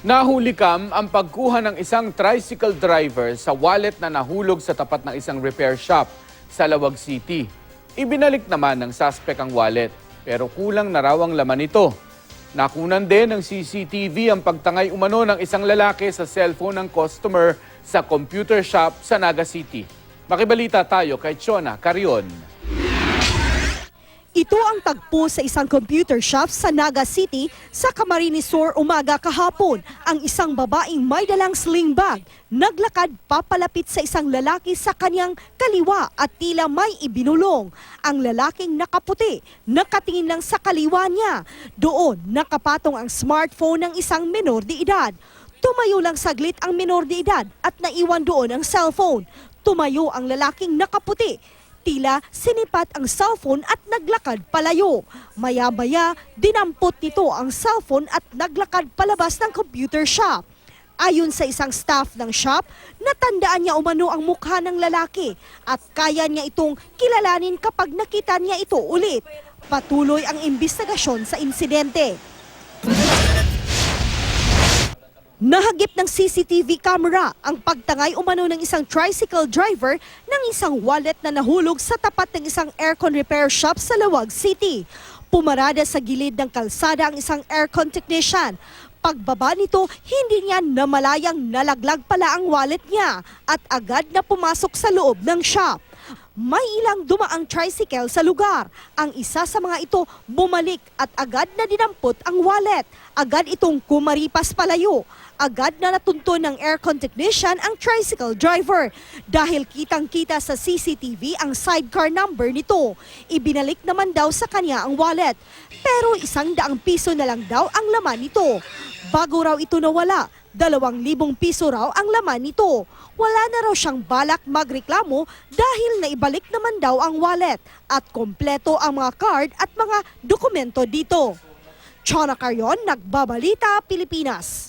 Nahulikam ang pagkuha ng isang tricycle driver sa wallet na nahulog sa tapat ng isang repair shop sa Lawag City. Ibinalik naman ng suspect ang wallet pero kulang na raw ang laman nito. Nakunan din ng CCTV ang pagtangay umano ng isang lalaki sa cellphone ng customer sa computer shop sa Naga City. Makibalita tayo kay Chona Carion. Ito ang tagpo sa isang computer shop sa Naga City sa Camarines Sur umaga kahapon. Ang isang babaeng may dalang sling bag, naglakad papalapit sa isang lalaki sa kanyang kaliwa at tila may ibinulong. Ang lalaking nakaputi, nakatingin lang sa kaliwa niya. Doon nakapatong ang smartphone ng isang menor de edad. Tumayo lang saglit ang menor de edad at naiwan doon ang cellphone. Tumayo ang lalaking nakaputi. Tila sinipat ang cellphone at naglakad palayo. Maya-maya, dinampot nito ang cellphone at naglakad palabas ng computer shop. Ayon sa isang staff ng shop, natandaan niya umano ang mukha ng lalaki at kaya niya itong kilalanin kapag nakita niya ito ulit. Patuloy ang imbestigasyon sa insidente. Nahagip ng CCTV camera ang pagtangay umano ng isang tricycle driver ng isang wallet na nahulog sa tapat ng isang aircon repair shop sa Lawag City. Pumarada sa gilid ng kalsada ang isang aircon technician. Pagbaba nito, hindi niya namalayang nalaglag pala ang wallet niya at agad na pumasok sa loob ng shop. May ilang dumaang tricycle sa lugar. Ang isa sa mga ito bumalik at agad na dinampot ang wallet. Agad itong kumaripas palayo. Agad na natunton ng aircon technician ang tricycle driver dahil kitang-kita sa CCTV ang sidecar number nito. Ibinalik naman daw sa kanya ang wallet pero 100 piso na lang daw ang laman nito. Bago raw ito nawala, 2,000 piso raw ang laman nito. Wala na raw siyang balak magreklamo dahil naibalik naman daw ang wallet at kompleto ang mga card at mga dokumento dito. Chona Carion, Nagbabalita, Pilipinas.